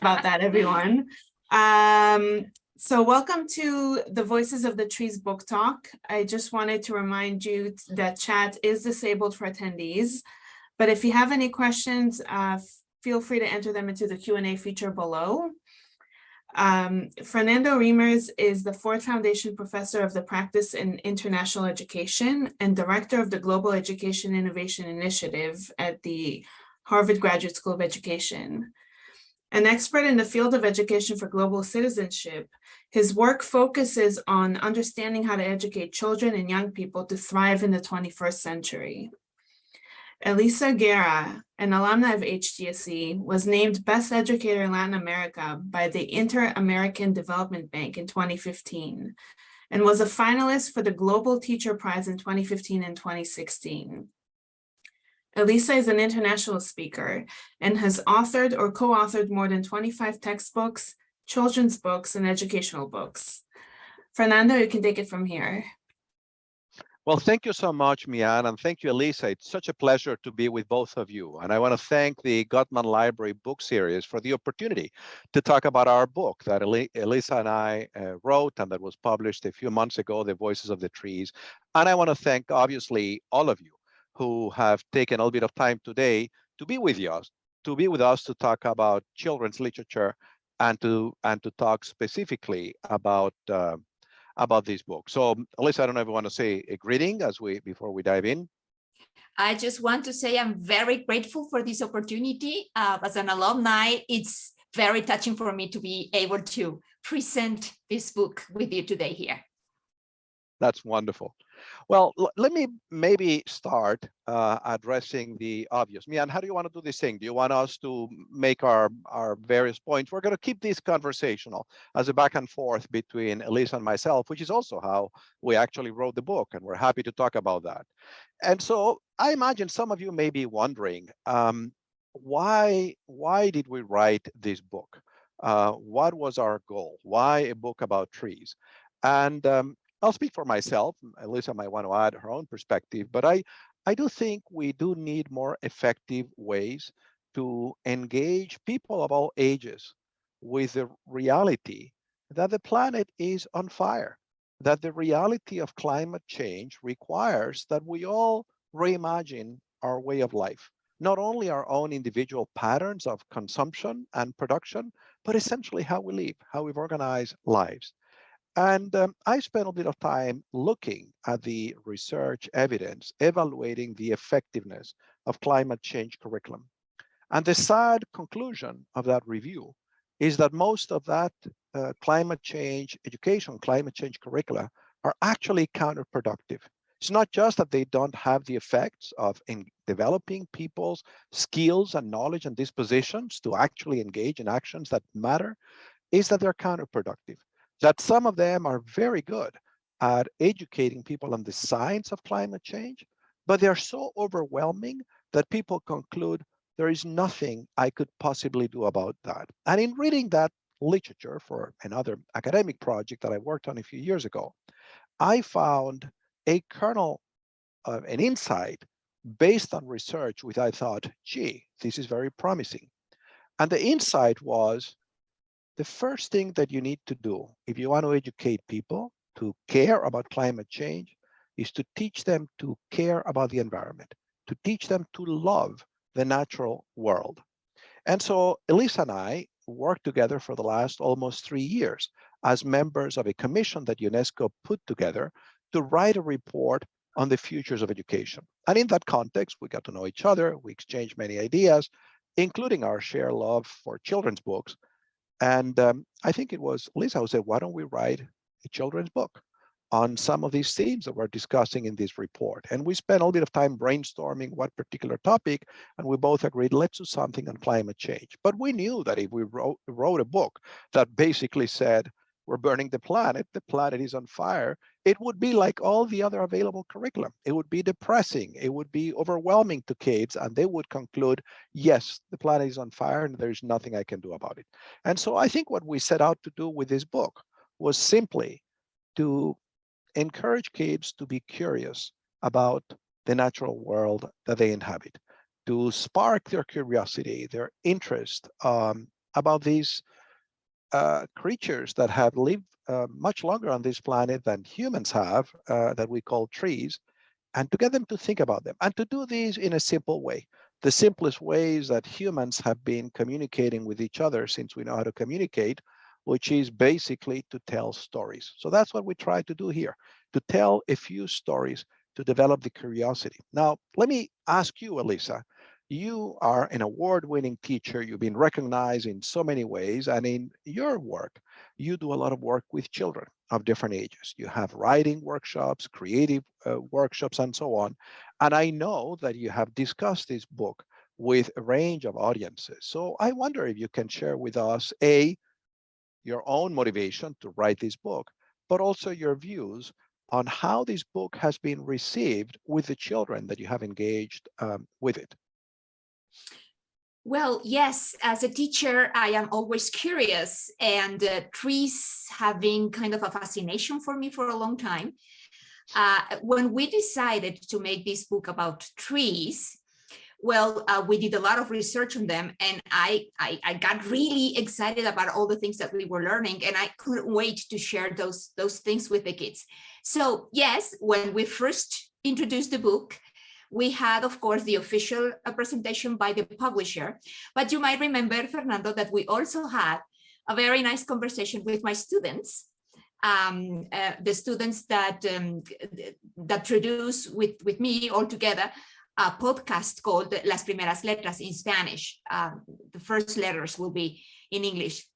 about that, everyone. So welcome to the Voices of the Trees book talk. I just wanted to remind you that chat is disabled for attendees, but if you have any questions, feel free to enter them into the Q&A feature below. Fernando Reimers is the Ford Foundation Professor of the Practice in International Education and Director of the Global Education Innovation Initiative at the Harvard Graduate School of Education. An expert in the field of education for global citizenship, his work focuses on understanding how to educate children and young people to thrive in the 21st century. Elisa Guerra, an alumni of HGSE, was named Best Educator in Latin America by the Inter-American Development Bank in 2015, and was a finalist for the Global Teacher Prize in 2015 and 2016. Elisa is an international speaker and has authored or co-authored more than 25 textbooks, children's books, and educational books. Fernando, you can take it from here. Well, thank you so much, Mian, and thank you, Elisa. It's such a pleasure to be with both of you. And I want to thank the Gutman Library book series for the opportunity to talk about our book that Elisa and I wrote and that was published a few months ago, The Voices of the Trees. And I want to thank, obviously, all of you who have taken a little bit of time today to be with us, to talk about children's literature and to talk specifically about this book. So, Elisa, I don't know if you want to say a greeting before we dive in. I just want to say I'm very grateful for this opportunity. As an alumni, it's very touching for me to be able to present this book with you today here. That's wonderful. Well, let me maybe start addressing the obvious. Mian, how do you want to do this thing? Do you want us to make our various points? We're going to keep this conversational as a back and forth between Elisa and myself, which is also how we actually wrote the book, and we're happy to talk about that. And so I imagine some of you may be wondering, why did we write this book? What was our goal? Why a book about trees? And I'll speak for myself. Elisa might want to add her own perspective, but I do think we do need more effective ways to engage people of all ages with the reality that the planet is on fire, that the reality of climate change requires that we all reimagine our way of life, not only our own individual patterns of consumption and production, but essentially how we live, how we've organized lives. And I spent a bit of time looking at the research evidence, evaluating the effectiveness of climate change curriculum. And the sad conclusion of that review is that most of that climate change education, climate change curricula are actually counterproductive. It's not just that they don't have the effects of developing people's skills and knowledge and dispositions to actually engage in actions that matter, is that they're counterproductive. That some of them are very good at educating people on the science of climate change, but they're so overwhelming that people conclude there is nothing I could possibly do about that. And in reading that literature for another academic project that I worked on a few years ago, I found a kernel of an insight based on research, which I thought, gee, this is very promising. And the insight was, the first thing that you need to do if you want to educate people to care about climate change is to teach them to care about the environment, to teach them to love the natural world. And so Elisa and I worked together for the last almost 3 years as members of a commission that UNESCO put together to write a report on the futures of education. And in that context, we got to know each other, we exchanged many ideas, including our shared love for children's books. And I think it was Lisa who said, why don't we write a children's book on some of these themes that we're discussing in this report? And we spent a little bit of time brainstorming what particular topic, and we both agreed, let's do something on climate change. But we knew that if we wrote a book that basically said, we're burning the planet is on fire, it would be like all the other available curriculum. It would be depressing, it would be overwhelming to kids, and they would conclude, yes, the planet is on fire and there's nothing I can do about it. And so I think what we set out to do with this book was simply to encourage kids to be curious about the natural world that they inhabit, to spark their curiosity, their interest about these creatures that have lived much longer on this planet than humans have, that we call trees, and to get them to think about them, and to do this in a simple way. The simplest ways that humans have been communicating with each other since we know how to communicate, which is basically to tell stories. So that's what we try to do here, to tell a few stories to develop the curiosity. Now, let me ask you, Elisa, you are an award-winning teacher. You've been recognized in so many ways, and in your work, you do a lot of work with children of different ages. You have writing workshops, creative workshops, and so on. And I know that you have discussed this book with a range of audiences. So I wonder if you can share with us, your own motivation to write this book, but also your views on how this book has been received with the children that you have engaged with it. Well, yes, as a teacher, I am always curious, and trees have been kind of a fascination for me for a long time. When we decided to make this book about trees, well, we did a lot of research on them, and I got really excited about all the things that we were learning, and I couldn't wait to share those things with the kids. So yes, when we first introduced the book, we had, of course, the official presentation by the publisher, but you might remember, Fernando, that we also had a very nice conversation with my students, the students that produce with me all together a podcast called Las Primeras Letras in Spanish. The first letters will be in English.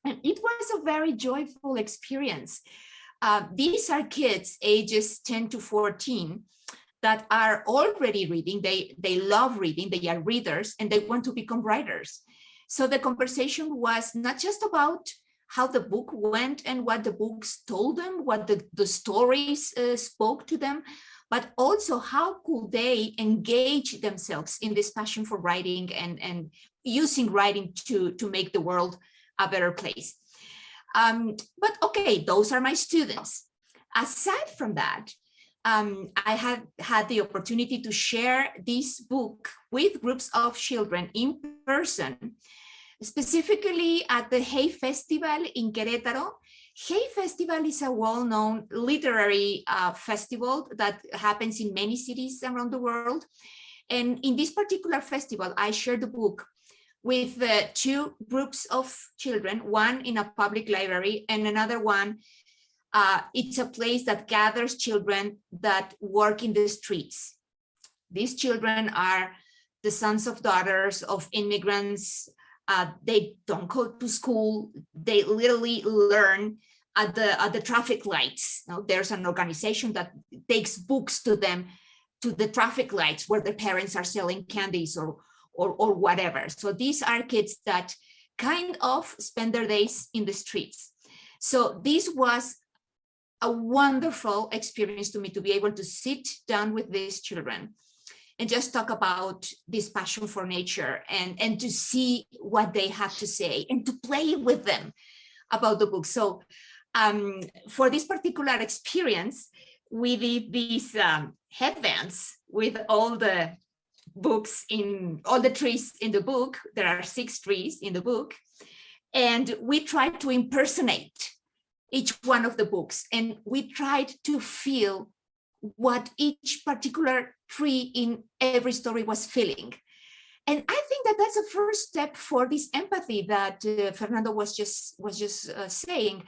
And it was a very joyful experience. These are kids ages 10 to 14 that are already reading. They love reading, they are readers, and they want to become writers. So the conversation was not just about how the book went and what the books told them, what the stories spoke to them, but also how could they engage themselves in this passion for writing and using writing to make the world a better place. But okay, those are my students. Aside from that, I have had the opportunity to share this book with groups of children in person, specifically at the Hay Festival in Querétaro. Hay Festival is a well-known literary festival that happens in many cities around the world. And in this particular festival, I shared the book with two groups of children, one in a public library and another one, it's a place that gathers children that work in the streets. These children are the sons of daughters of immigrants. They don't go to school. They literally learn at the traffic lights. You know, there's an organization that takes books to them, to the traffic lights where their parents are selling candies or whatever. So these are kids that kind of spend their days in the streets. So this was a wonderful experience to me to be able to sit down with these children and just talk about this passion for nature and to see what they have to say and to play with them about the book. So for this particular experience, we did these headbands with all the books in all the trees in the book. There are 6 trees in the book, and we tried to impersonate each one of the books, and we tried to feel what each particular tree in every story was feeling. And I think that that's a first step for this empathy that Fernando was just saying.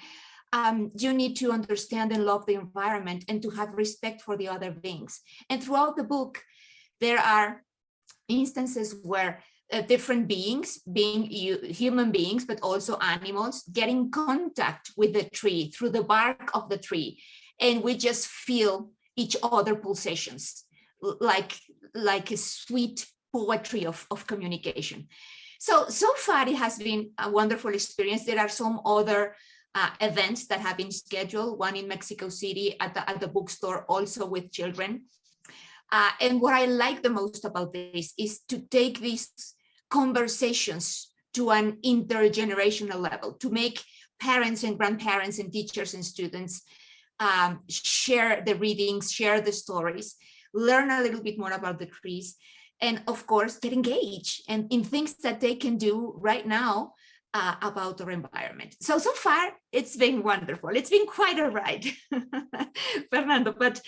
You need to understand and love the environment and to have respect for the other beings. And throughout the book, there are instances where different beings, being human beings, but also animals, get in contact with the tree through the bark of the tree. And we just feel each other pulsations, like a sweet poetry of communication. So far it has been a wonderful experience. There are some other events that have been scheduled, one in Mexico City at the bookstore, also with children. And what I like the most about this is to take these conversations to an intergenerational level, to make parents and grandparents and teachers and students share the readings, share the stories, learn a little bit more about the trees, and of course, get engaged and in things that they can do right now about our environment. So far, it's been wonderful. It's been quite a ride, Fernando. But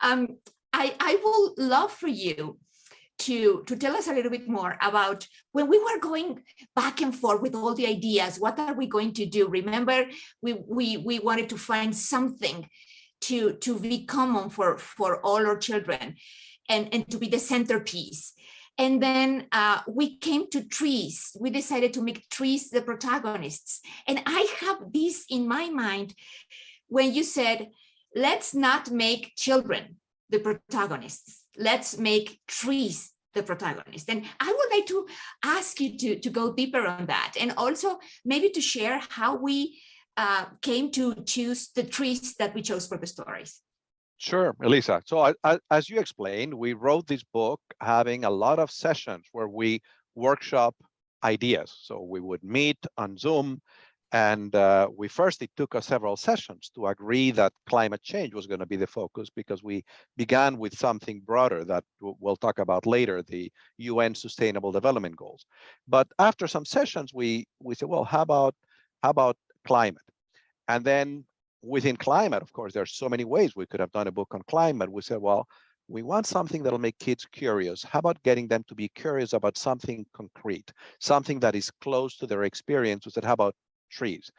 I would love for you to tell us a little bit more about when we were going back and forth with all the ideas. What are we going to do? Remember, we wanted to find something to be common for all our children, and to be the centerpiece. And then we came to trees. We decided to make trees the protagonists. And I have this in my mind when you said, let's not make children the protagonists. Let's make trees the protagonist. And I would like to ask you to go deeper on that, and also maybe to share how we came to choose the trees that we chose for the stories. Sure, Elisa. So as you explained, we wrote this book having a lot of sessions where we workshop ideas. So we would meet on Zoom, and it took us several sessions to agree that climate change was going to be the focus, because we began with something broader that we'll talk about later, the UN Sustainable Development Goals. But after some sessions, we said, well, how about climate? And then within climate, of course, there's so many ways we could have done a book on climate. We said, well, we want something that'll make kids curious. How about getting them to be curious about something concrete, something that is close to their experience? We said, how about trees?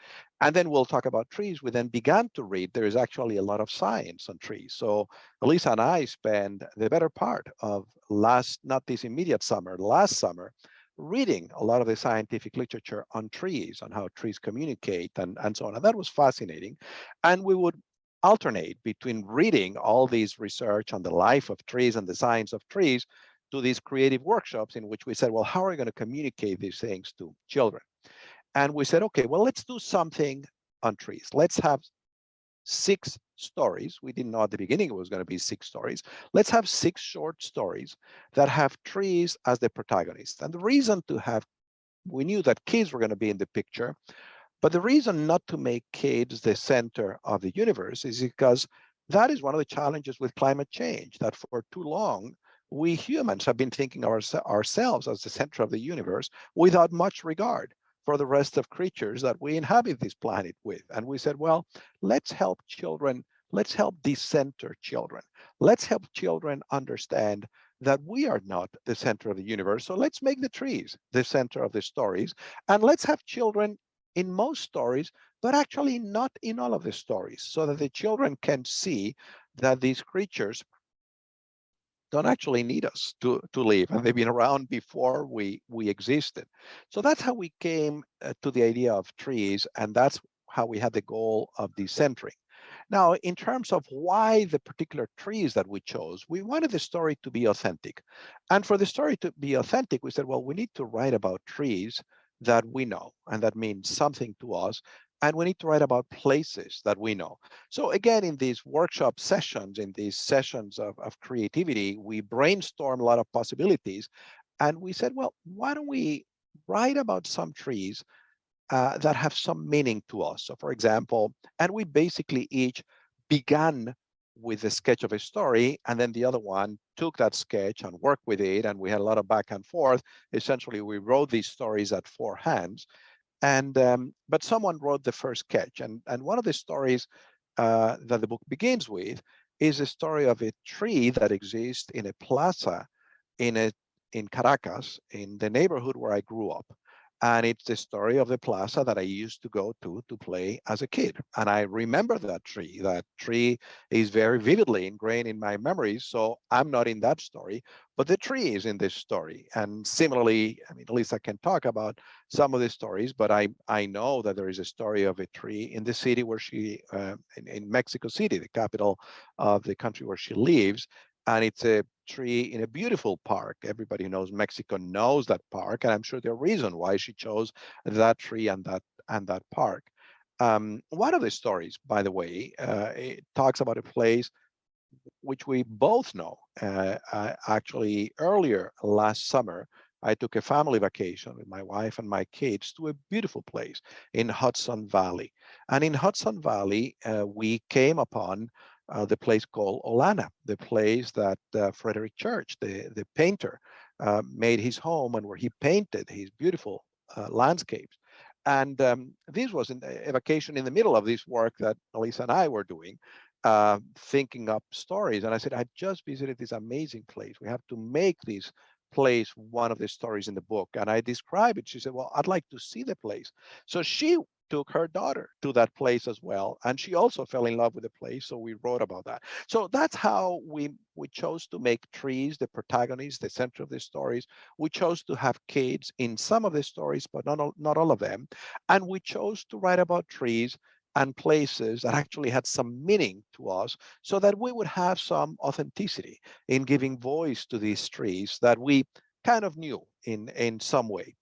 And then we'll talk about trees. We then began to read. There is actually a lot of science on trees. So Elisa and I spent the better part of not this immediate summer, last summer, reading a lot of the scientific literature on trees, on how trees communicate and so on. And that was fascinating. And we would alternate between reading all these research on the life of trees and the science of trees to these creative workshops in which we said, well, how are we going to communicate these things to children? And we said, okay, well, let's do something on trees. Let's have 6 stories. We didn't know at the beginning it was going to be 6 stories. Let's have 6 short stories that have trees as the protagonist. And the reason we knew that kids were going to be in the picture, but the reason not to make kids the center of the universe is because that is one of the challenges with climate change, that for too long, we humans have been thinking ourselves as the center of the universe without much regard for the rest of creatures that we inhabit this planet with. And we said, well, let's help children, let's help decenter children. Let's help children understand that we are not the center of the universe. So let's make the trees the center of the stories. And let's have children in most stories, but actually not in all of the stories, so that the children can see that these creatures don't actually need us to live, and they've been around before we existed. So that's how we came to the idea of trees, and that's how we had the goal of decentering. Now, in terms of why the particular trees that we chose, we wanted the story to be authentic. And for the story to be authentic, we said, well, we need to write about trees that we know, and that means something to us. And we need to write about places that we know. So again, in these workshop sessions, in these sessions of creativity, we brainstorm a lot of possibilities. And we said, well, why don't we write about some trees that have some meaning to us? So for example, and we basically each began with a sketch of a story, and then the other one took that sketch and worked with it, and we had a lot of back and forth. Essentially, we wrote these stories at 4 hands. And but someone wrote the first sketch, and one of the stories that the book begins with is a story of a tree that exists in a plaza in Caracas, in the neighborhood where I grew up. And it's the story of the plaza that I used to go to play as a kid. And I remember that tree. That tree is very vividly ingrained in my memories. So I'm not in that story, but the tree is in this story. And similarly, I mean, Elisa can talk about some of the stories, but I know that there is a story of a tree in the city where she, in Mexico City, the capital of the country where she lives. And it's a tree in a beautiful park. Everybody who knows Mexico knows that park, and I'm sure there's a reason why she chose that tree and that park. One of the stories, by the way, it talks about a place which we both know. Actually, earlier last summer, I took a family vacation with my wife and my kids to a beautiful place in Hudson Valley. And in Hudson Valley, we came upon the place called Olana, the place that Frederick Church, the painter, made his home and where he painted his beautiful landscapes. And this was a vacation in the middle of this work that Elisa and I were doing, thinking up stories. And I said, I just visited this amazing place. We have to make this place one of the stories in the book. And I described it. She said, well, I'd like to see the place. So she took her daughter to that place as well. And she also fell in love with the place. So we wrote about that. So that's how we chose to make trees the protagonists, the center of the stories. We chose to have kids in some of the stories, but not all of them. And we chose to write about trees and places that actually had some meaning to us, so that we would have some authenticity in giving voice to these trees that we kind of knew in some way.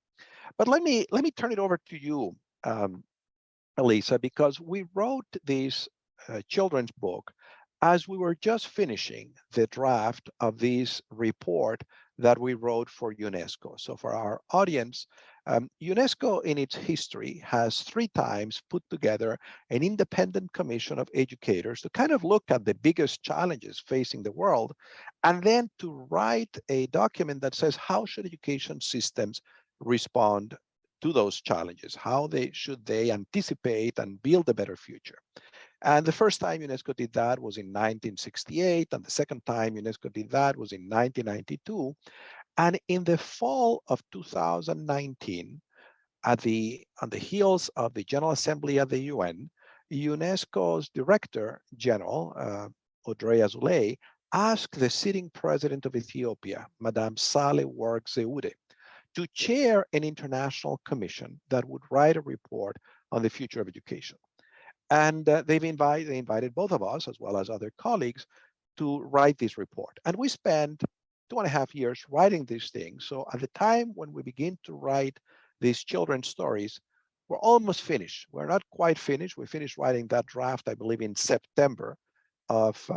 But let me turn it over to you, Elisa, because we wrote this children's book as we were just finishing the draft of this report that we wrote for UNESCO. So for our audience, UNESCO in its history has 3 times put together an independent commission of educators to kind of look at the biggest challenges facing the world, and then to write a document that says, how should education systems respond to those challenges? How should they anticipate and build a better future? And the first time UNESCO did that was in 1968, and the second time UNESCO did that was in 1992. And in the fall of 2019, on the heels of the General Assembly at the UN, UNESCO's Director General, Audrey Azoulay, asked the sitting president of Ethiopia, Madame Saleh Work Zewde, to chair an international commission that would write a report on the future of education. And they invited both of us, as well as other colleagues, to write this report. And we spent 2.5 years writing these things. So at the time when we begin to write these children's stories, we're almost finished. We're not quite finished. We finished writing that draft, I believe, in September of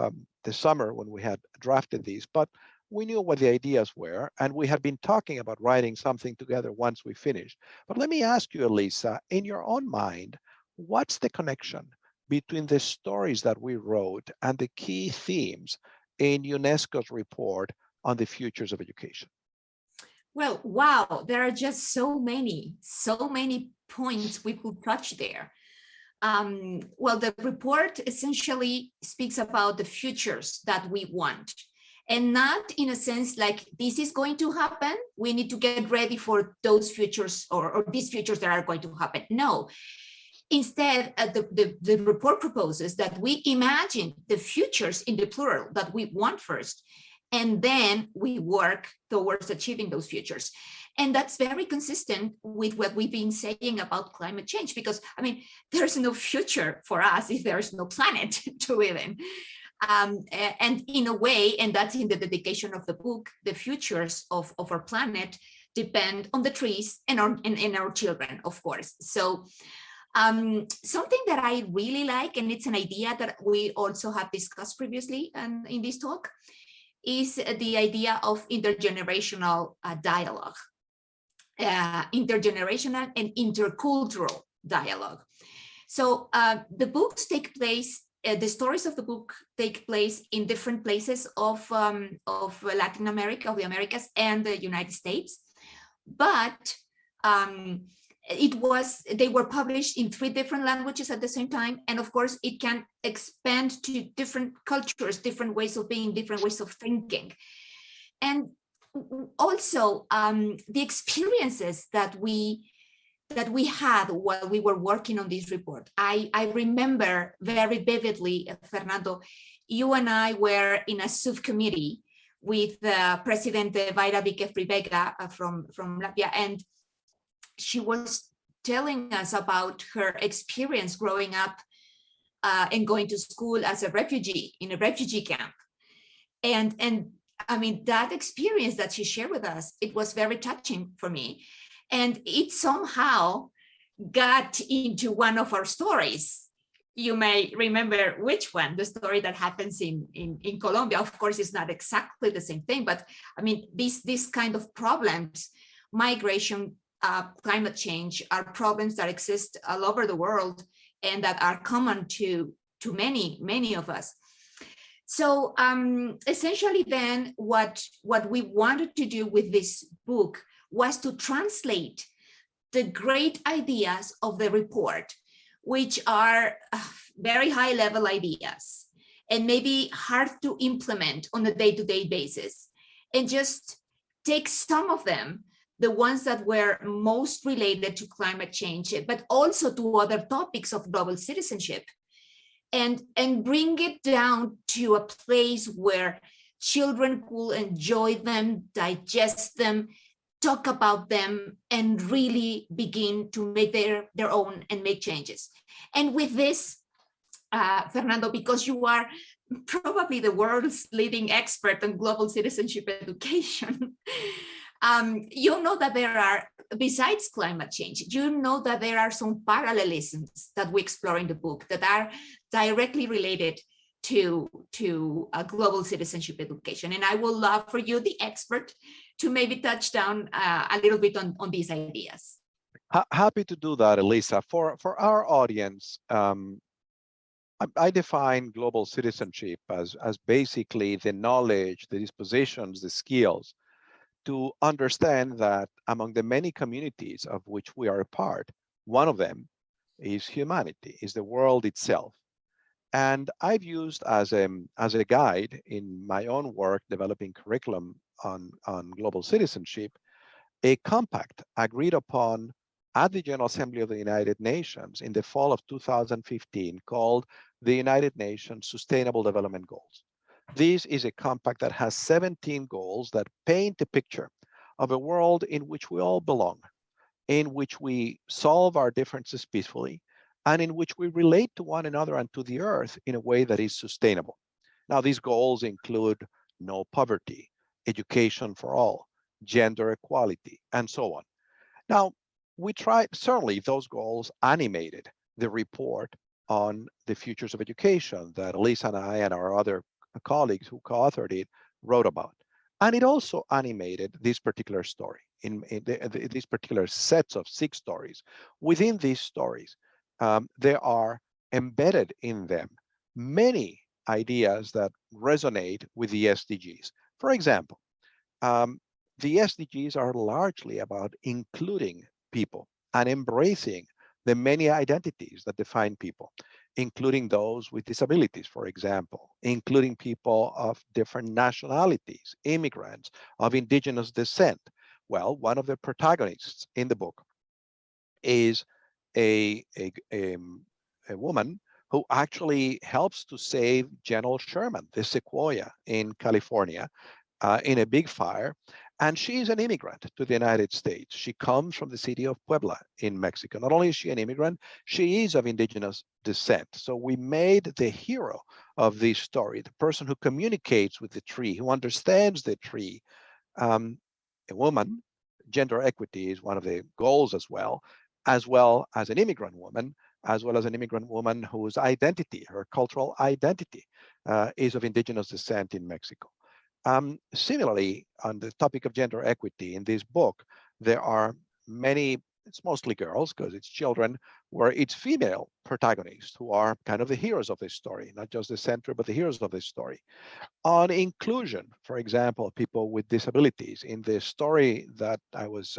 the summer when we had drafted these. But we knew what the ideas were, and we had been talking about writing something together once we finished. But let me ask you, Elisa, in your own mind, what's the connection between the stories that we wrote and the key themes in UNESCO's report on the futures of education? Well, wow, there are just so many points we could touch there. Well, the report essentially speaks about the futures that we want, and not in a sense like this is going to happen, we need to get ready for those futures or these futures that are going to happen. No. Instead, the report proposes that we imagine the futures in the plural that we want first, and then we work towards achieving those futures. And that's very consistent with what we've been saying about climate change, because, I mean, there's no future for us if there's no planet to live in. And in a way, and that's in the dedication of the book, the futures of our planet depend on the trees and our children, of course. So something that I really like, and it's an idea that we also have discussed previously in this talk, is the idea of intergenerational dialogue, intergenerational and intercultural dialogue. So the books take place, the stories of the book take place in different places of Latin America, of the Americas, and the United States, but they were published in 3 different languages at the same time. And of course, it can expand to different cultures, different ways of being, different ways of thinking. And also the experiences that we had while we were working on this report. I remember very vividly, Fernando, you and I were in a subcommittee with President Vaira Víquez-Rivera from Latvia, and she was telling us about her experience growing up and going to school as a refugee in a refugee camp. And I mean, that experience that she shared with us, it was very touching for me. And it somehow got into one of our stories. You may remember which one, the story that happens in Colombia. Of course, it's not exactly the same thing, but I mean, these kind of problems, migration, climate change, are problems that exist all over the world and that are common to many of us. So essentially then what we wanted to do with this book was to translate the great ideas of the report, which are very high level ideas and maybe hard to implement on a day-to-day basis, and just take some of them, the ones that were most related to climate change, but also to other topics of global citizenship, and bring it down to a place where children could enjoy them, digest them, talk about them, and really begin to make their own and make changes. And with this, Fernando, because you are probably the world's leading expert on global citizenship education, you know that there are, besides climate change, you know that there are some parallelisms that we explore in the book that are directly related to global citizenship education. And I would love for you, the expert, to maybe touch down a little bit on these ideas. Happy to do that, Elisa. For our audience, I define global citizenship as basically the knowledge, the dispositions, the skills to understand that among the many communities of which we are a part, one of them is humanity, is the world itself. And I've used as a guide in my own work developing curriculum on global citizenship, a compact agreed upon at the General Assembly of the United Nations in the fall of 2015 called the United Nations Sustainable Development Goals. This is a compact that has 17 goals that paint a picture of a world in which we all belong, in which we solve our differences peacefully, and in which we relate to one another and to the earth in a way that is sustainable. Now, these goals include no poverty, education for all, gender equality, and so on. Now, we tried, certainly those goals animated the report on the futures of education that Elisa and I and our other colleagues who co-authored it wrote about. And it also animated this particular story, in these particular sets of 6 stories. Within these stories, there are embedded in them many ideas that resonate with the SDGs. For example, the SDGs are largely about including people and embracing the many identities that define people, including those with disabilities, for example, including people of different nationalities, immigrants, of indigenous descent. Well, one of the protagonists in the book is a woman who actually helps to save General Sherman, the sequoia in California, in a big fire. And she is an immigrant to the United States. She comes from the city of Puebla in Mexico. Not only is she an immigrant, she is of indigenous descent. So we made the hero of this story, the person who communicates with the tree, who understands the tree, a woman. Gender equity is one of the goals as well as an immigrant woman, as well as an immigrant woman whose identity, her cultural identity, is of indigenous descent in Mexico. Similarly, on the topic of gender equity in this book, there are many, it's mostly girls because it's children, where it's female protagonists who are kind of the heroes of this story, not just the center, but the heroes of this story. On inclusion, for example, people with disabilities, in the story that I was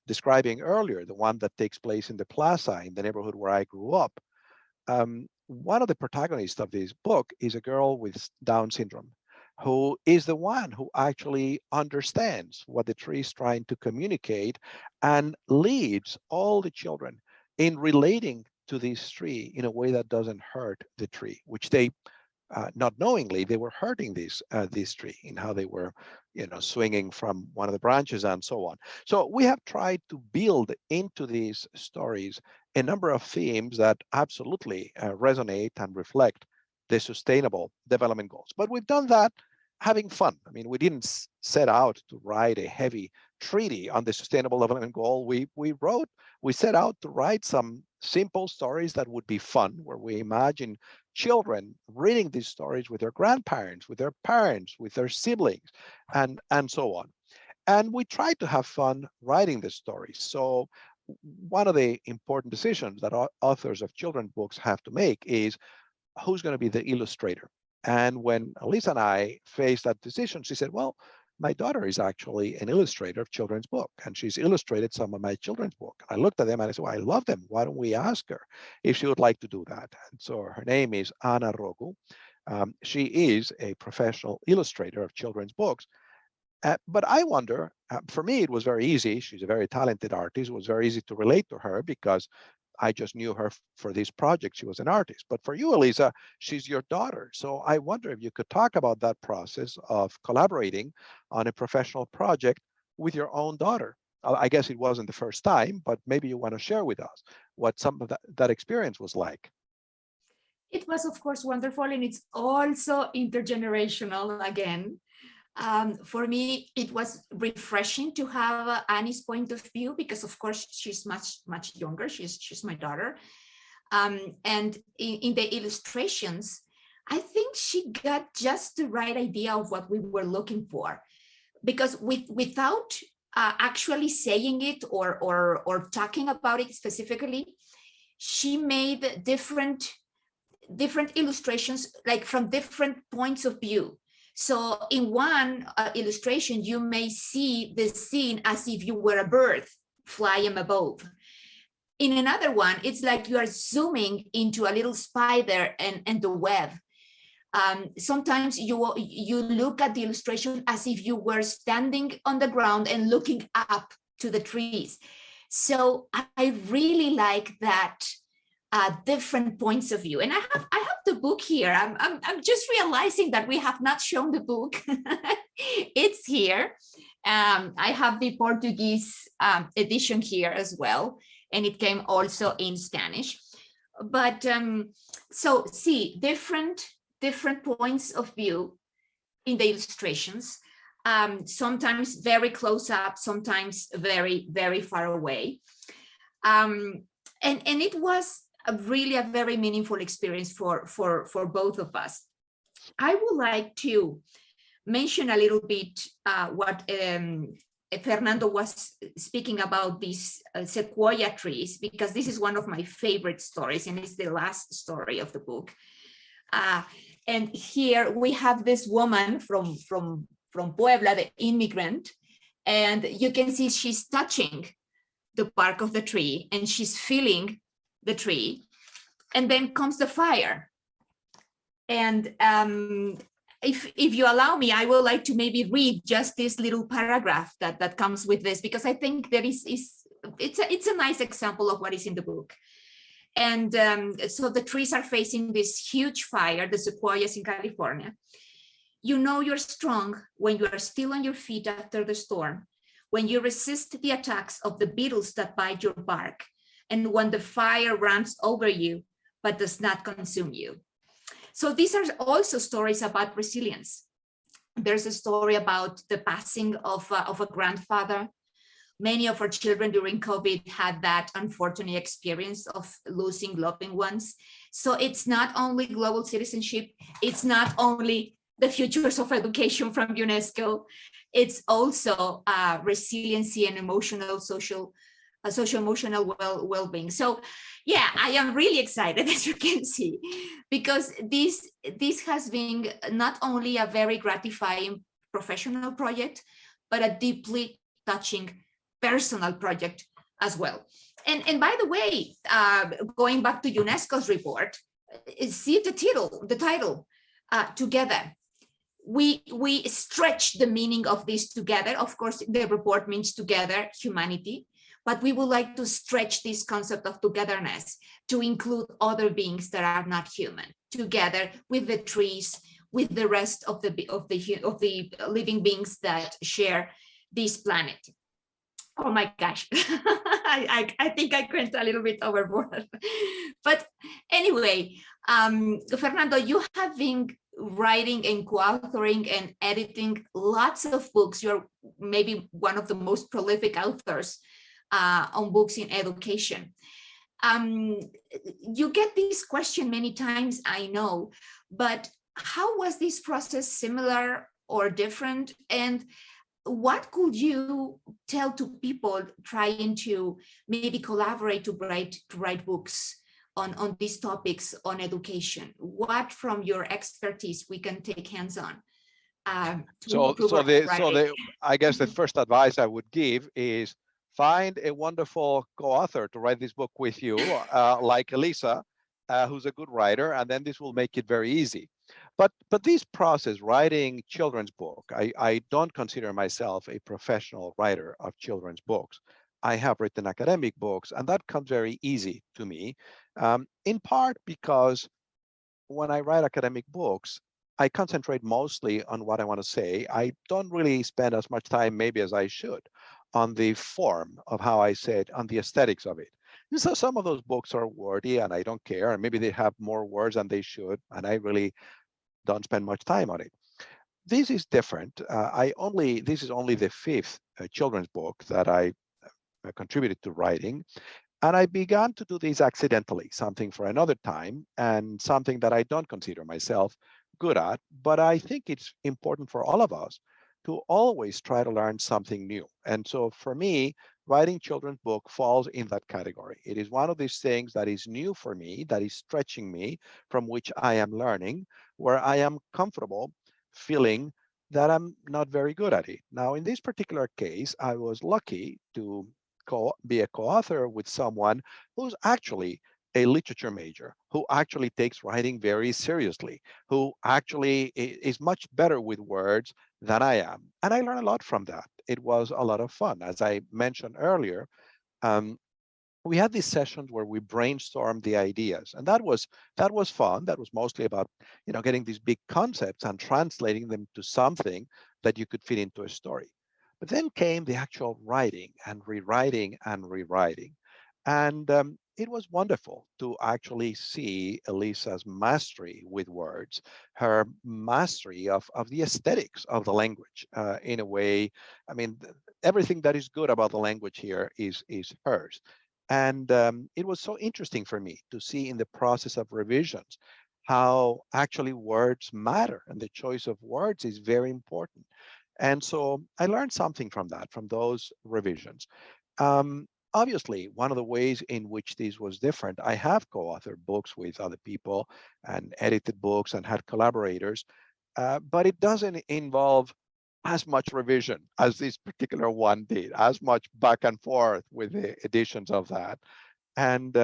describing earlier, the one that takes place in the plaza in the neighborhood where I grew up, one of the protagonists of this book is a girl with Down syndrome, who is the one who actually understands what the tree is trying to communicate and leads all the children in relating to this tree in a way that doesn't hurt the tree, which they, not knowingly, they were hurting this tree in how they were, swinging from one of the branches and so on. So we have tried to build into these stories a number of themes that absolutely resonate and reflect the Sustainable Development Goals. But we've done that having fun. I mean, we didn't set out to write a heavy treaty on the Sustainable Development Goal. We set out to write some simple stories that would be fun, where we imagine children reading these stories with their grandparents, with their parents, with their siblings, and so on. And we try to have fun writing the stories. So one of the important decisions that authors of children's books have to make is who's going to be the illustrator. And when Elisa and I faced that decision, she said, well, my daughter is actually an illustrator of children's book, and she's illustrated some of my children's book. I looked at them and I said, well, I love them. Why don't we ask her if she would like to do that? And so her name is Ana Rogu. She is a professional illustrator of children's books. But I wonder, for me, it was very easy. She's a very talented artist. It was very easy to relate to her because I just knew her for this project. She was an artist. But for you, Elisa, she's your daughter. So I wonder if you could talk about that process of collaborating on a professional project with your own daughter. I guess it wasn't the first time, but maybe you want to share with us what some of that experience was like. It was, of course, wonderful, and it's also intergenerational again. For me, it was refreshing to have Annie's point of view because, of course, she's much younger. She's my daughter. And in the illustrations, I think she got just the right idea of what we were looking for. Because without actually saying it or talking about it specifically, she made different illustrations, like from different points of view. So in one illustration, you may see the scene as if you were a bird flying above. In another one, it's like you are zooming into a little spider and the web. Sometimes you look at the illustration as if you were standing on the ground and looking up to the trees. So I really like that different points of view. And I have the book here. I'm just realizing that we have not shown the book. It's here. I have the Portuguese edition here as well, and it came also in Spanish. But so see different points of view in the illustrations. Sometimes very close up, sometimes very far away. And it was really a very meaningful experience for both of us. I would like to mention a little bit what Fernando was speaking about these sequoia trees, because this is one of my favorite stories, and it's the last story of the book. And here we have this woman from Puebla, the immigrant, and you can see she's touching the bark of the tree and she's feeling the tree, and then comes the fire. And if you allow me, I would like to maybe read just this little paragraph that comes with this, because I think there it's a nice example of what is in the book. And so the trees are facing this huge fire, the sequoias in California. You know you're strong when you are still on your feet after the storm, when you resist the attacks of the beetles that bite your bark, and when the fire runs over you but does not consume you. So these are also stories about resilience. There's a story about the passing of a grandfather. Many of our children during COVID had that unfortunate experience of losing loved ones. So it's not only global citizenship, it's not only the futures of education from UNESCO, it's also resiliency and social-emotional well-being. So yeah, I am really excited, as you can see, because this has been not only a very gratifying professional project, but a deeply touching personal project as well. And by the way, going back to UNESCO's report, see the title, Together. We stretch the meaning of this together. Of course, the report means together, humanity, but we would like to stretch this concept of togetherness to include other beings that are not human, together with the trees, with the rest of the living beings that share this planet. Oh my gosh, I think I went a little bit overboard. But anyway, Fernando, you have been writing and co-authoring and editing lots of books. You're maybe one of the most prolific authors on books in education. You get this question many times, I know, but how was this process similar or different? And what could you tell to people trying to maybe collaborate to write books on these topics on education? What from your expertise we can take hands on So I guess the first advice I would give is find a wonderful co-author to write this book with you, like Elisa, who's a good writer, and then this will make it very easy. But this process, writing children's book, I don't consider myself a professional writer of children's books. I have written academic books, and that comes very easy to me, in part because when I write academic books, I concentrate mostly on what I want to say. I don't really spend as much time, maybe as I should, on the form of how I say it, on the aesthetics of it. And so some of those books are wordy and I don't care, and maybe they have more words than they should, and I really don't spend much time on it. This is different. This is only the fifth children's book that I contributed to writing. And I began to do this accidentally, something for another time, and something that I don't consider myself good at. But I think it's important for all of us to always try to learn something new. And so for me, writing children's book falls in that category. It is one of these things that is new for me, that is stretching me, from which I am learning, where I am comfortable feeling that I'm not very good at it. Now, in this particular case, I was lucky to be a co-author with someone who's actually a literature major, who actually takes writing very seriously, who actually is much better with words than I am. And I learned a lot from that. It was a lot of fun. As I mentioned earlier, we had these sessions where we brainstormed the ideas, and that was fun. That was mostly about, getting these big concepts and translating them to something that you could fit into a story. But then came the actual writing and rewriting and rewriting. And it was wonderful to actually see Elisa's mastery with words, her mastery of the aesthetics of the language in a way. I mean, everything that is good about the language here is hers. And it was so interesting for me to see in the process of revisions how actually words matter, and the choice of words is very important. And so I learned something from that, from those revisions. Obviously, one of the ways in which this was different, I have co-authored books with other people and edited books and had collaborators, but it doesn't involve as much revision as this particular one did, as much back and forth with the editions of that. And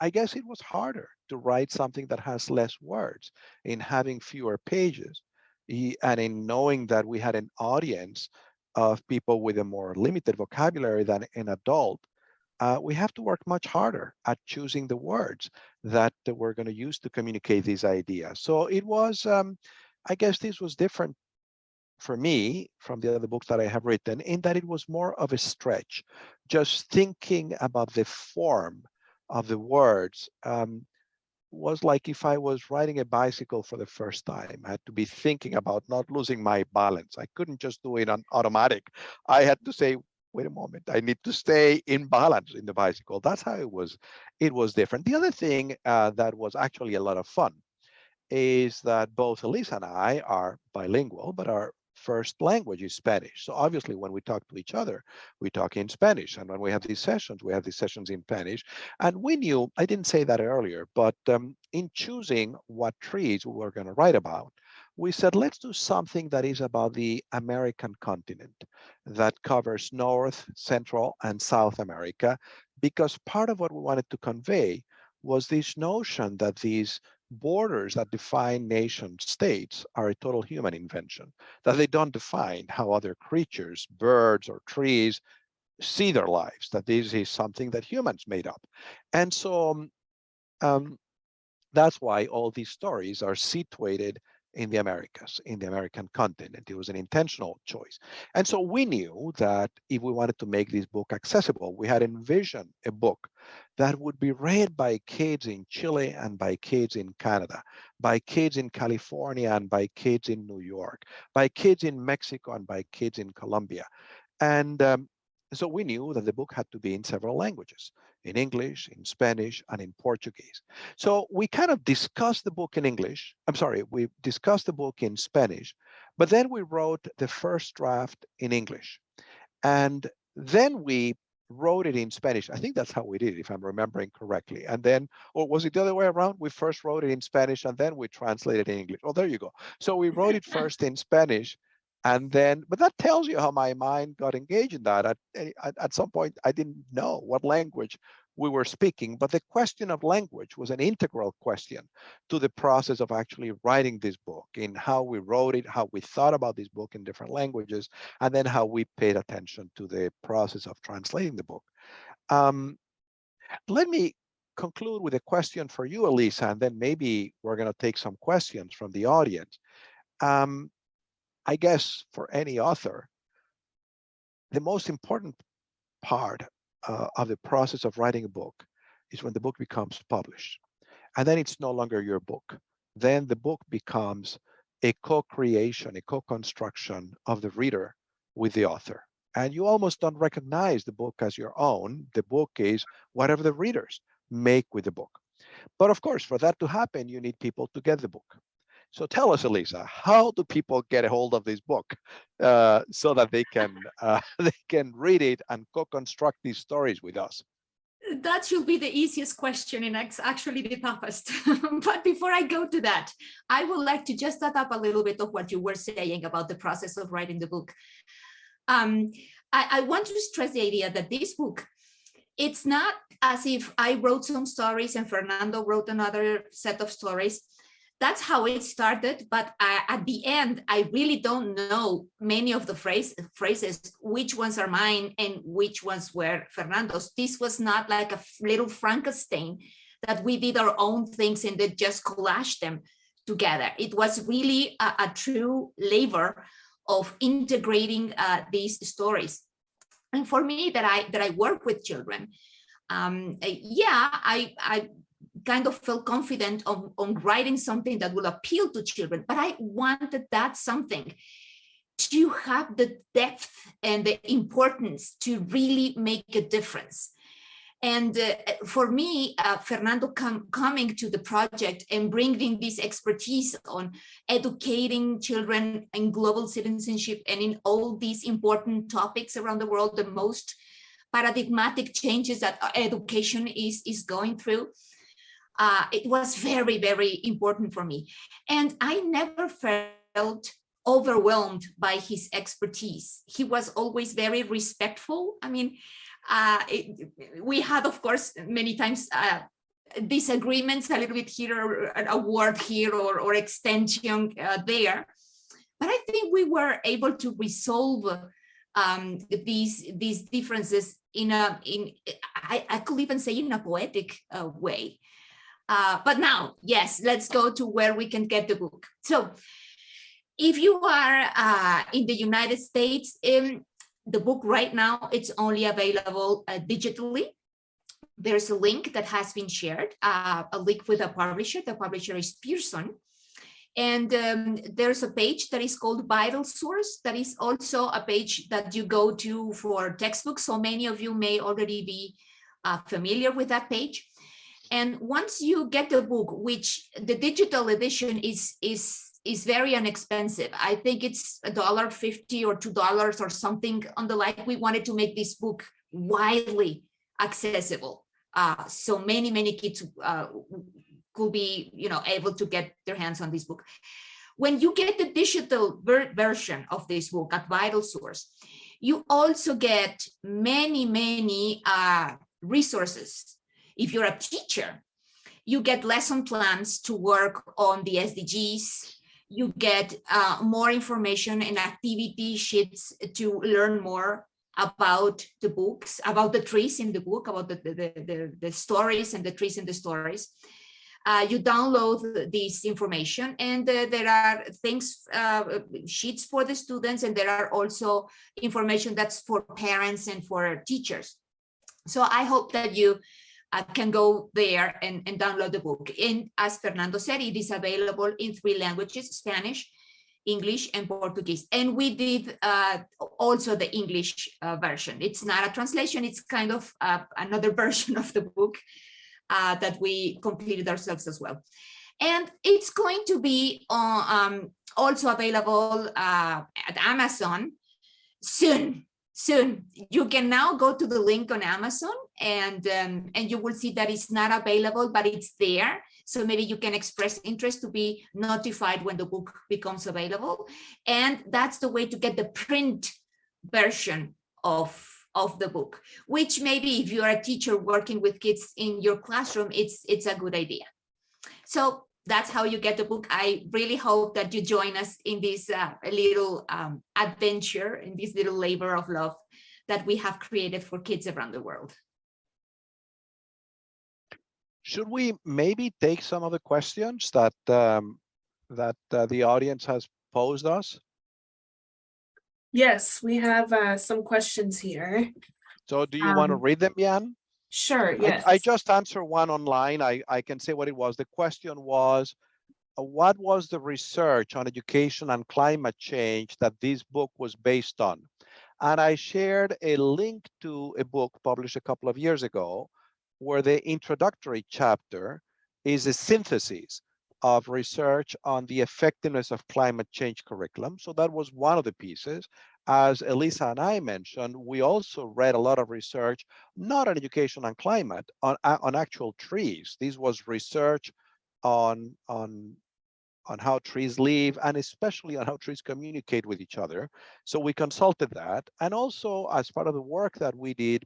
I guess it was harder to write something that has less words, in having fewer pages, and in knowing that we had an audience of people with a more limited vocabulary than an adult. We have to work much harder at choosing the words that we're going to use to communicate these ideas. So it was, I guess this was different for me from the other books that I have written, in that it was more of a stretch. Just thinking about the form of the words was like if I was riding a bicycle for the first time. I had to be thinking about not losing my balance. I couldn't just do it on automatic. I had to say, wait a moment, I need to stay in balance in the bicycle. That's how it was. It was different. The other thing that was actually a lot of fun is that both Elisa and I are bilingual, but our first language is Spanish. So obviously when we talk to each other, we talk in Spanish. And when we have these sessions, we have these sessions in Spanish. And we knew, I didn't say that earlier, but in choosing what trees we were going to write about, we said, let's do something that is about the American continent, that covers North, Central, and South America, because part of what we wanted to convey was this notion that these borders that define nation states are a total human invention, that they don't define how other creatures, birds or trees, see their lives, that this is something that humans made up. And so that's why all these stories are situated in the Americas, in the American continent. It was an intentional choice. And so we knew that if we wanted to make this book accessible, we had envisioned a book that would be read by kids in Chile and by kids in Canada, by kids in California and by kids in New York, by kids in Mexico and by kids in Colombia. And so we knew that the book had to be in several languages, in English, in Spanish, and in Portuguese. So we kind of discussed the book in English. We discussed the book in Spanish, but then we wrote the first draft in English. And then we wrote it in Spanish. I think that's how we did it, if I'm remembering correctly. And then, or was it the other way around? We first wrote it in Spanish and then we translated it in English. Oh, there you go. So we wrote it first in Spanish, and then, but that tells you how my mind got engaged in that. At some point, I didn't know what language we were speaking, but the question of language was an integral question to the process of actually writing this book, in how we wrote it, how we thought about this book in different languages, and then how we paid attention to the process of translating the book. Let me conclude with a question for you, Elisa, and then maybe we're going to take some questions from the audience. I guess for any author, the most important part of the process of writing a book is when the book becomes published. And then it's no longer your book. Then the book becomes a co-creation, a co-construction of the reader with the author. And you almost don't recognize the book as your own. The book is whatever the readers make with the book. But of course, for that to happen, you need people to get the book. So tell us, Elisa, how do people get a hold of this book so that they can read it and co-construct these stories with us? That should be the easiest question, and it's actually the toughest. But before I go to that, I would like to just add up a little bit of what you were saying about the process of writing the book. I want to stress the idea that this book, it's not as if I wrote some stories and Fernando wrote another set of stories. That's how it started, but at the end, I really don't know many of the phrases, which ones are mine and which ones were Fernando's. This was not like a little Frankenstein that we did our own things and then just collaged them together. It was really a true labor of integrating these stories. And for me, that I work with children, I kind of felt confident on writing something that will appeal to children, but I wanted that something to have the depth and the importance to really make a difference. And for me, Fernando coming to the project and bringing this expertise on educating children in global citizenship and in all these important topics around the world, the most paradigmatic changes that education is going through, it was very, very important for me. And I never felt overwhelmed by his expertise. He was always very respectful. I mean, we had, of course, many times disagreements, a little bit here, or a word here, or extension there. But I think we were able to resolve these differences I could even say in a poetic way. But now, yes, let's go to where we can get the book. So if you are in the United States, the book right now, it's only available digitally. There's a link that has been shared, a link with a publisher. The publisher is Pearson. And there's a page that is called Vital Source. That is also a page that you go to for textbooks. So many of you may already be familiar with that page. And once you get the book, which the digital edition is very inexpensive. I think it's $1.50 or $2 or something on the like. We wanted to make this book widely accessible. So many kids could be, able to get their hands on this book. When you get the digital version of this book at Vital Source, you also get many resources. If you're a teacher, you get lesson plans to work on the SDGs. You get more information and activity sheets to learn more about the books, about the trees in the book, about the stories and the trees in the stories. You download this information, and there are things, sheets for the students, and there are also information that's for parents and for teachers. So I hope that you can go there and download the book. And as Fernando said, it is available in 3 languages, Spanish, English, and Portuguese. And we did also the English version. It's not a translation, it's kind of another version of the book that we completed ourselves as well. And it's going to be also available at Amazon soon. soon. You can now go to the link on Amazon and you will see that it's not available, but it's there. So maybe you can express interest to be notified when the book becomes available. And that's the way to get the print version of the book, which maybe if you're a teacher working with kids in your classroom, it's a good idea. So that's how you get the book. I really hope that you join us in this little adventure, in this little labor of love that we have created for kids around the world. Should we maybe take some of the questions that the audience has posed us? Yes, we have some questions here. So do you want to read them, Jan? Sure, yes. I just answered one online. I can say what it was. The question was, what was the research on education and climate change that this book was based on? And I shared a link to a book published a couple of years ago, where the introductory chapter is a synthesis of research on the effectiveness of climate change curriculum. So that was one of the pieces. As Elisa and I mentioned, we also read a lot of research, not on education and climate, on actual trees. This was research on how trees live, and especially on how trees communicate with each other. So we consulted that. And also, as part of the work that we did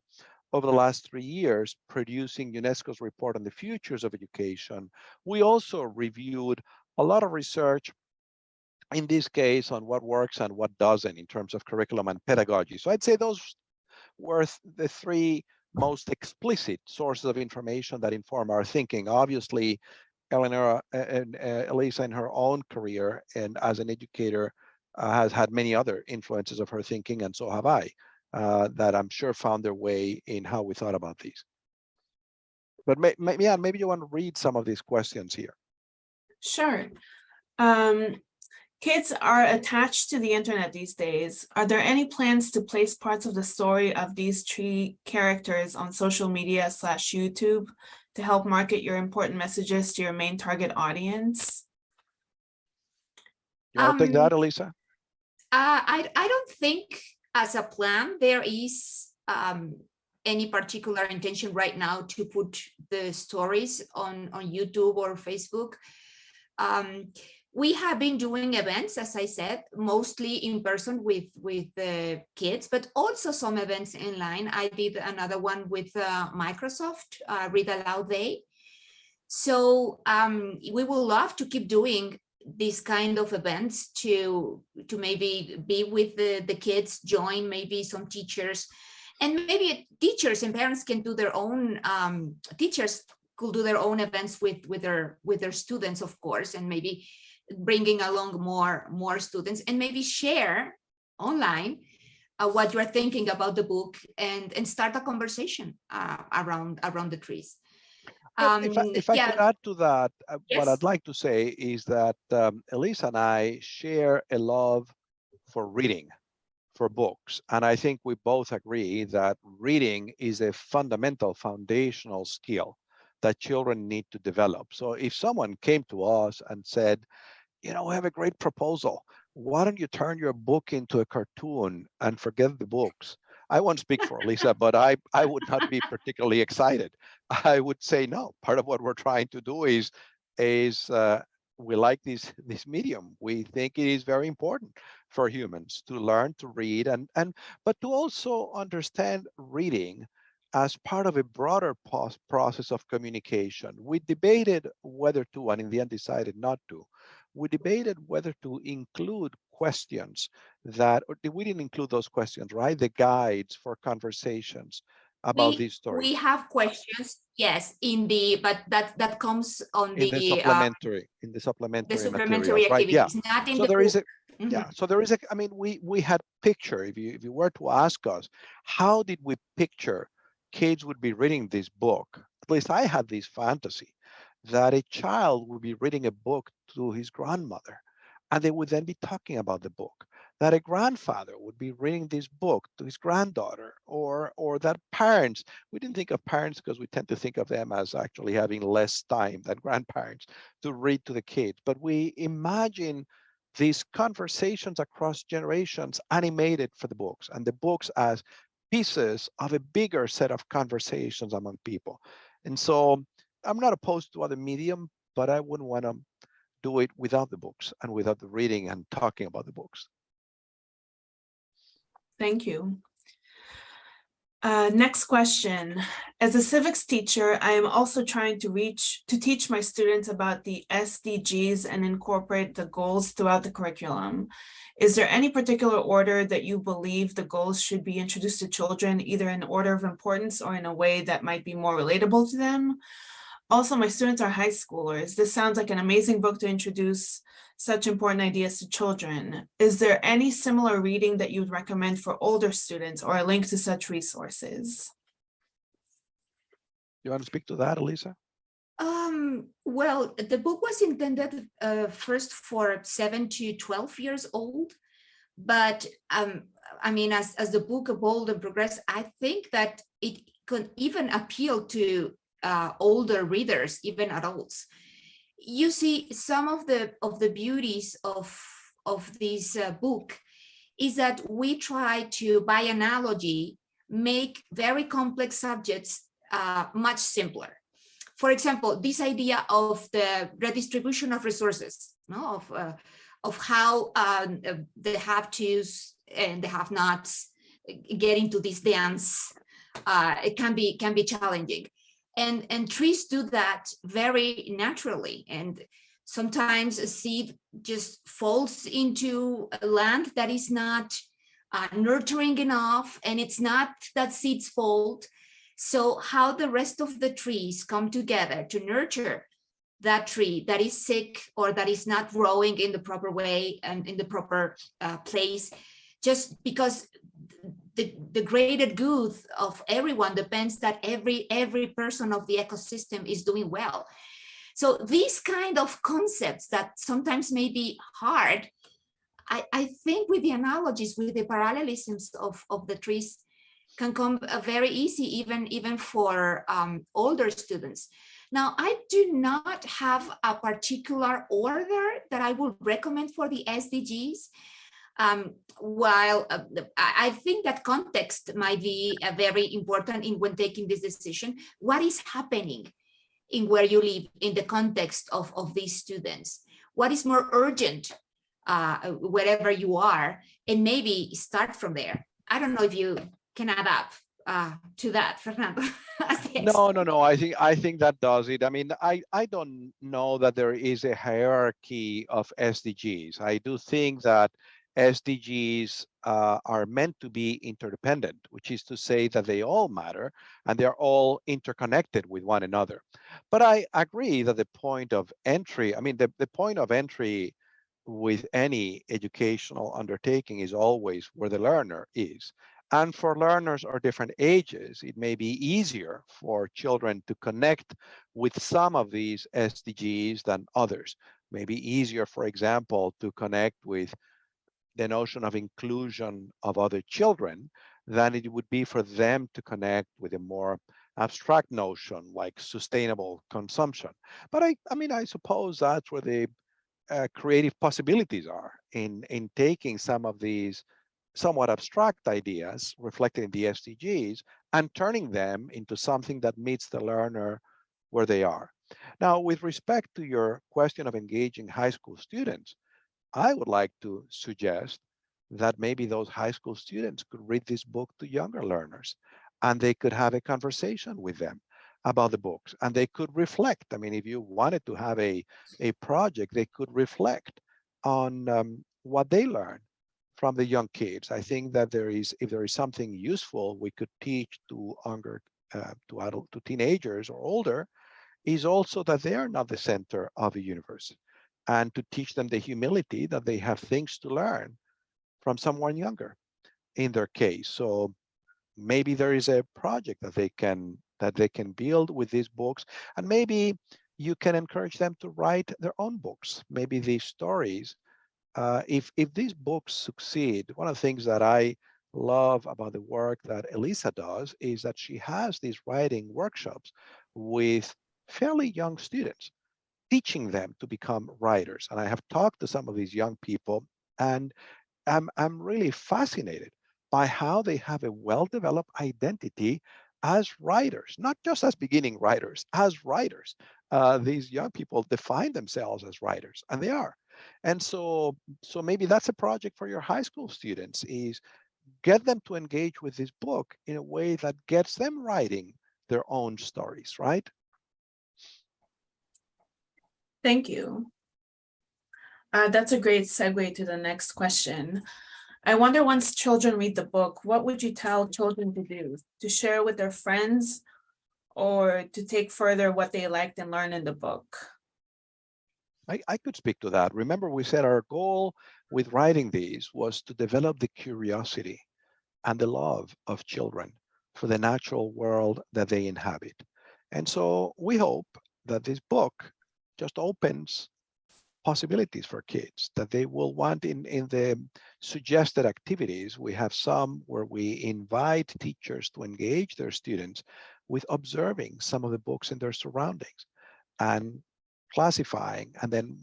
over the last 3 years, producing UNESCO's report on the futures of education, we also reviewed a lot of research, in this case, on what works and what doesn't in terms of curriculum and pedagogy. So I'd say those were the 3 most explicit sources of information that inform our thinking. Obviously, Eleanor and Elisa, in her own career and as an educator, has had many other influences of her thinking, and so have I, that I'm sure found their way in how we thought about these. But maybe you want to read some of these questions here. Sure. Kids are attached to the internet these days. Are there any plans to place parts of the story of these 3 characters on social media / YouTube to help market your important messages to your main target audience? You want to take that, Elisa? I don't think as a plan there is any particular intention right now to put the stories on YouTube or Facebook. We have been doing events, as I said, mostly in person with the kids, but also some events online. I did another one with Microsoft, Read Aloud Day. So we would love to keep doing these kind of events to maybe be with the kids, join maybe some teachers, and maybe teachers and parents can do their own, teachers could do their own events with their students, of course, and maybe bringing along more students, and maybe share online what you're thinking about the book, and start a conversation around the trees. If I could add to that, Yes. what I'd like to say is that Elisa and I share a love for reading, for books. And I think we both agree that reading is a fundamental, foundational skill that children need to develop. So if someone came to us and said, you know, we have a great proposal, why don't you turn your book into a cartoon and forget the books? I won't speak for Elisa, but I would not be particularly excited. I would say no. Part of what we're trying to do is we like this medium. We think it is very important for humans to learn to read, but to also understand reading as part of a broader process of communication. We debated whether to, and in the end decided not to. We debated whether to include questions that, or we didn't include those questions, right? The guides for conversations about these stories. We have questions, yes, but that comes on in the supplementary materials, activities, right? Yeah. not in So the there is book. a yeah. So there is a. I mean, we had picture. If you were to ask us, how did we picture kids would be reading this book? At least I had this fantasy that a child would be reading a book to his grandmother, and they would then be talking about the book. That a grandfather would be reading this book to his granddaughter, or that parents, we didn't think of parents because we tend to think of them as actually having less time than grandparents to read to the kids, but we imagine these conversations across generations animated for the books, and the books as pieces of a bigger set of conversations among people. And so I'm not opposed to other medium, but I wouldn't want to do it without the books and without the reading and talking about the books. Thank you. Next question. As a civics teacher, I am also trying to teach my students about the SDGs and incorporate the goals throughout the curriculum. Is there any particular order that you believe the goals should be introduced to children, either in order of importance or in a way that might be more relatable to them? Also, my students are high schoolers. This sounds like an amazing book to introduce such important ideas to children. Is there any similar reading that you would recommend for older students or a link to such resources? You want to speak to that, Elisa? Well, the book was intended first for 7 to 12 years old, but I mean, as the book evolved and progressed, I think that it could even appeal to older readers, even adults. You see, some of the beauties of this book is that we try to, by analogy, make very complex subjects much simpler. For example, this idea of the redistribution of resources, no? Of how the have-tos and the have-nots get into this dance, it can be challenging. And trees do that very naturally. And sometimes a seed just falls into a land that is not nurturing enough, and it's not that seed's fault. So how the rest of the trees come together to nurture that tree that is sick or that is not growing in the proper way and in the proper place, just because the greater good of everyone depends that every person of the ecosystem is doing well. So these kind of concepts that sometimes may be hard, I think with the analogies, with the parallelisms of the trees, can come very easy, even for older students. Now, I do not have a particular order that I would recommend for the SDGs. While I think that context might be very important when taking this decision. What is happening in where you live in the context of these students? What is more urgent wherever you are? And maybe start from there. I don't know if you can add up to that, Fernando. No. I think that does it. I mean, I don't know that there is a hierarchy of SDGs. I do think that SDGs are meant to be interdependent, which is to say that they all matter and they're all interconnected with one another. But I agree that the point of entry, I mean, the point of entry with any educational undertaking is always where the learner is. And for learners of different ages, it may be easier for children to connect with some of these SDGs than others. Maybe easier, for example, to connect with the notion of inclusion of other children than it would be for them to connect with a more abstract notion like sustainable consumption. But I mean, I suppose that's where the creative possibilities are in taking some of these somewhat abstract ideas reflected in the SDGs and turning them into something that meets the learner where they are. Now, with respect to your question of engaging high school students, I would like to suggest that maybe those high school students could read this book to younger learners, and they could have a conversation with them about the books, and they could reflect. I mean, if you wanted to have a project, they could reflect on what they learned from the young kids. I think that if there is something useful we could teach to to teenagers or older, is also that they are not the center of the universe, and to teach them the humility that they have things to learn from someone younger in their case. So maybe there is a project that they can build with these books, and maybe you can encourage them to write their own books, maybe these stories. If these books succeed, one of the things that I love about the work that Elisa does is that she has these writing workshops with fairly young students. teaching them to become writers. And I have talked to some of these young people, and I'm really fascinated by how they have a well-developed identity as writers, not just as beginning writers, as writers. These young people define themselves as writers, and they are. And so maybe that's a project for your high school students, is get them to engage with this book in a way that gets them writing their own stories, right? Thank you. That's a great segue to the next question. I wonder, once children read the book, what would you tell children to do? To share with their friends, or to take further what they liked and learned in the book? I could speak to that. Remember, we said our goal with writing these was to develop the curiosity and the love of children for the natural world that they inhabit. And so we hope that this book just opens possibilities for kids, that they will want in the suggested activities. We have some where we invite teachers to engage their students with observing some of the books in their surroundings and classifying. And then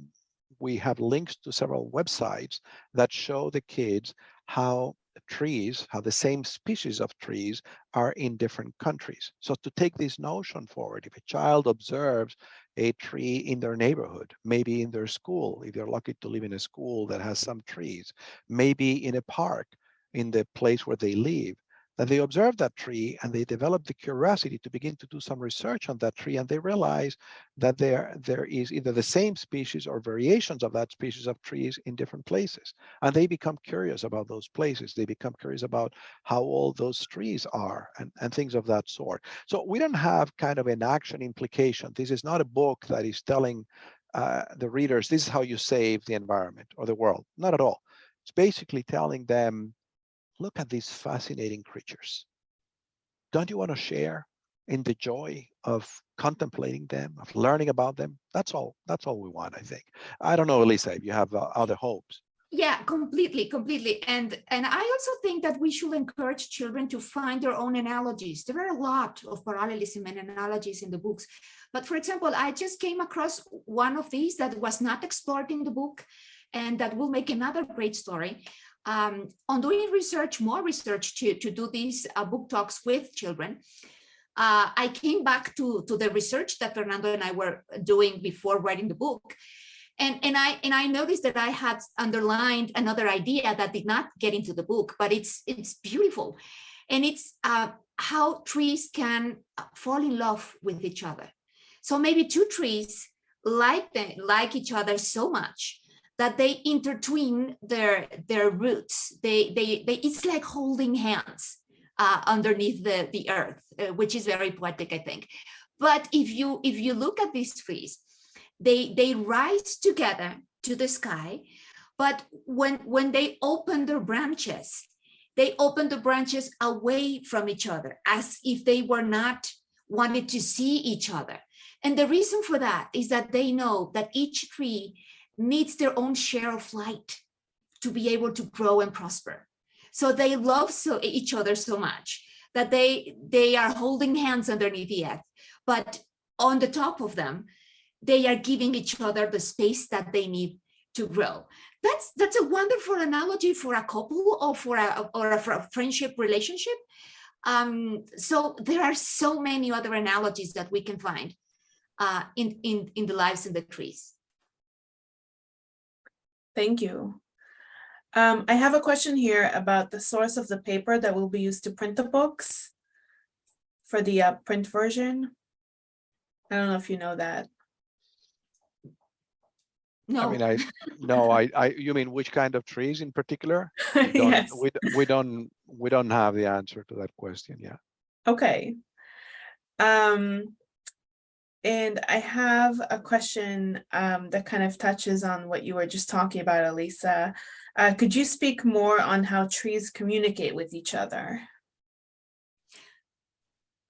we have links to several websites that show the kids how trees, how the same species of trees are in different countries. So to take this notion forward, if a child observes a tree in their neighborhood, maybe in their school, if they're lucky to live in a school that has some trees, maybe in a park in the place where they live, that they observe that tree and they develop the curiosity to begin to do some research on that tree, and they realize that there is either the same species or variations of that species of trees in different places. And they become curious about those places. They become curious about how old those trees are and things of that sort. So we don't have kind of an action implication. This is not a book that is telling the readers, this is how you save the environment or the world. Not at all. It's basically telling them, look at these fascinating creatures. Don't you want to share in the joy of contemplating them, of learning about them? That's all we want, I think. I don't know, Elisa, if you have other hopes. Yeah, completely. And I also think that we should encourage children to find their own analogies. There are a lot of parallelism and analogies in the books. But for example, I just came across one of these that was not explored in the book, and that will make another great story. On doing more research to do these book talks with children, I came back to the research that Fernando and I were doing before writing the book. And I noticed that I had underlined another idea that did not get into the book, but it's beautiful. And it's how trees can fall in love with each other. So maybe two trees like each other so much that they intertwine their roots. It's like holding hands underneath the earth, which is very poetic, I think. But if you look at these trees, they rise together to the sky, but when they open their branches, they open the branches away from each other, as if they were not wanted to see each other. And the reason for that is that they know that each tree needs their own share of light to be able to grow and prosper. So they love each other so much that they are holding hands underneath the earth, but on the top of them, they are giving each other the space that they need to grow. That's a wonderful analogy for a couple or for a friendship relationship. So there are so many other analogies that we can find in the lives in the trees. Thank you. I have a question here about the source of the paper that will be used to print the books for the print version. I don't know if you know that. No. I mean, you mean which kind of trees in particular? Yes. We don't have the answer to that question yet. Okay. And I have a question that kind of touches on what you were just talking about, Elisa. Could you speak more on how trees communicate with each other?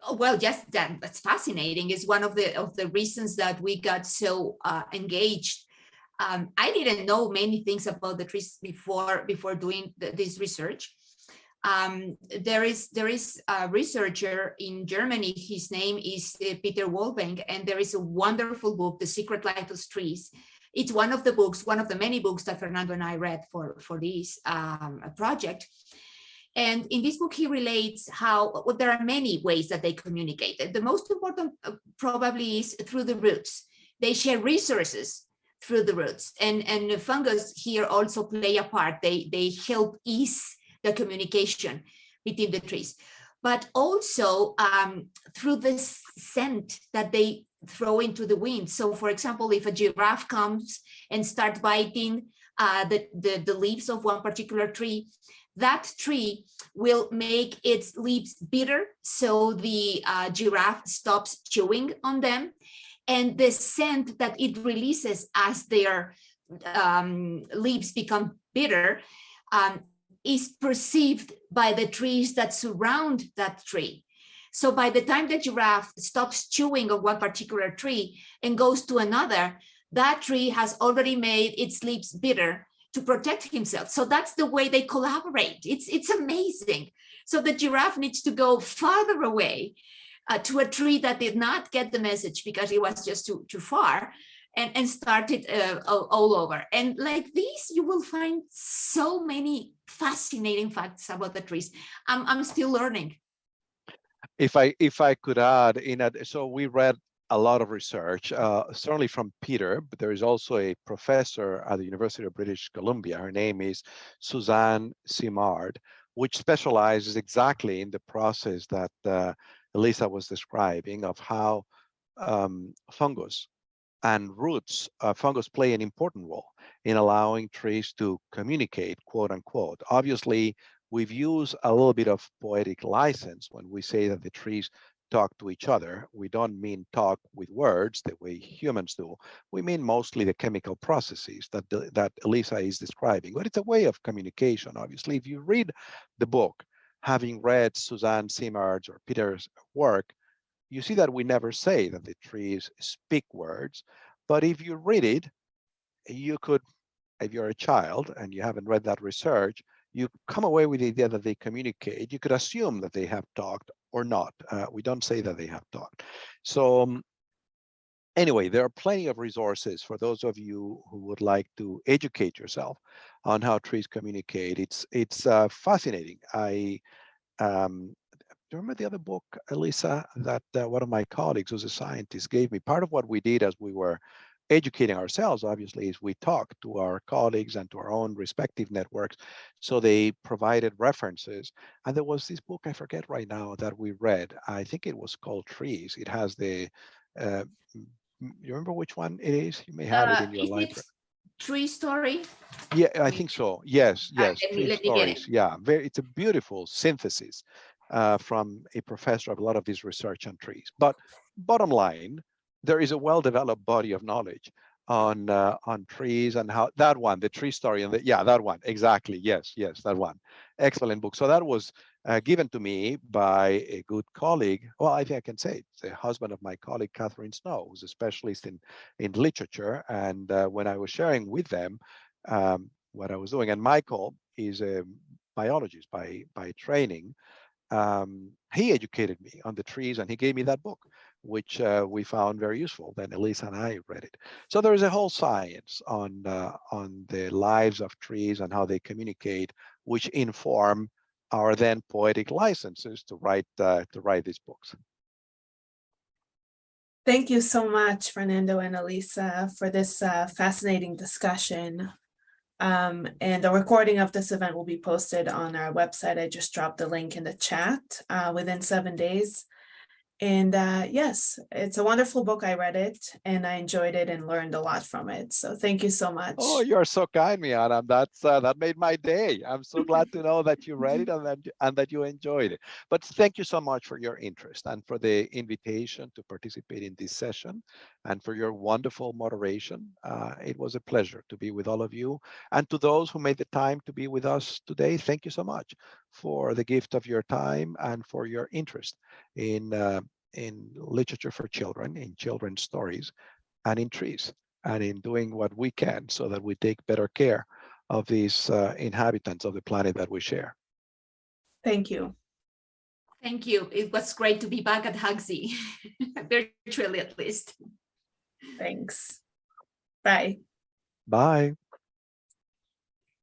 Oh, well, yes, that's fascinating. It's one of the reasons that we got so engaged. I didn't know many things about the trees before doing this research. There is a researcher in Germany. His name is Peter Wolbank, and there is a wonderful book, The Secret Life of Trees. It's one of the books, one of the many books that Fernando and I read for this project. And in this book, he relates how there are many ways that they communicate. The most important probably is through the roots. They share resources through the roots, and fungus here also play a part. They help ease the communication between the trees, but also through the scent that they throw into the wind. So for example, if a giraffe comes and starts biting the leaves of one particular tree, that tree will make its leaves bitter, so the giraffe stops chewing on them. And the scent that it releases as their leaves become bitter is perceived by the trees that surround that tree. So by the time the giraffe stops chewing on one particular tree and goes to another, that tree has already made its leaves bitter to protect himself. So that's the way they collaborate. It's amazing. So the giraffe needs to go farther away to a tree that did not get the message because it was just too far, and started all over. And like this, you will find so many fascinating facts about the trees. I'm still learning. If I could add, so we read a lot of research, certainly from Peter, but there is also a professor at the University of British Columbia. Her name is Suzanne Simard, which specializes exactly in the process that Elisa was describing of how fungus and roots, fungus play an important role in allowing trees to communicate, quote unquote. Obviously, we've used a little bit of poetic license when we say that the trees talk to each other. We don't mean talk with words the way humans do. We mean mostly the chemical processes that Elisa is describing, but it's a way of communication. Obviously, if you read the book, having read Suzanne Simard's or Peter's work, you see that we never say that the trees speak words, but if you read it, you could, if you're a child and you haven't read that research, you come away with the idea that they communicate. You could assume that they have talked or not. We don't say that they have talked. So anyway, there are plenty of resources for those of you who would like to educate yourself on how trees communicate. It's fascinating. Do you remember the other book, Elisa, that one of my colleagues who's a scientist gave me? Part of what we did as we were educating ourselves, obviously, is we talked to our colleagues and to our own respective networks. So they provided references. And there was this book, I forget right now, that we read. I think it was called Trees. It has the, you remember which one it is? You may have it in your library. Tree Story? Yeah, I think so. Yes, Tree let me get it. Stories. Yeah, it's a beautiful synthesis from a professor of a lot of this research on trees. But bottom line, there is a well-developed body of knowledge on trees and how that one, the Tree Story, and that one, exactly. Yes, that one. Excellent book. So that was given to me by a good colleague. Well, I think I can say it's the husband of my colleague, Catherine Snow, who's a specialist in literature. And when I was sharing with them what I was doing, and Michael is a biologist by training, he educated me on the trees, and he gave me that book, which we found very useful. Then Elisa and I read it. So there is a whole science on the lives of trees and how they communicate, which inform our then poetic licenses to write these books. Thank you so much, Fernando and Elisa, for this fascinating discussion. And the recording of this event will be posted on our website. I just dropped the link in the chat within 7 days. And yes, it's a wonderful book. I read it and I enjoyed it and learned a lot from it. So thank you so much. Oh, you're so kind, Miana. That made my day. I'm so glad to know that you read it and that you enjoyed it. But thank you so much for your interest and for the invitation to participate in this session and for your wonderful moderation. It was a pleasure to be with all of you. And to those who made the time to be with us today, thank you so much for the gift of your time and for your interest in literature for children, in children's stories, and in trees, and in doing what we can so that we take better care of these inhabitants of the planet that we share. Thank you. Thank you. It was great to be back at HGSE, virtually at least. Thanks. Bye. Bye.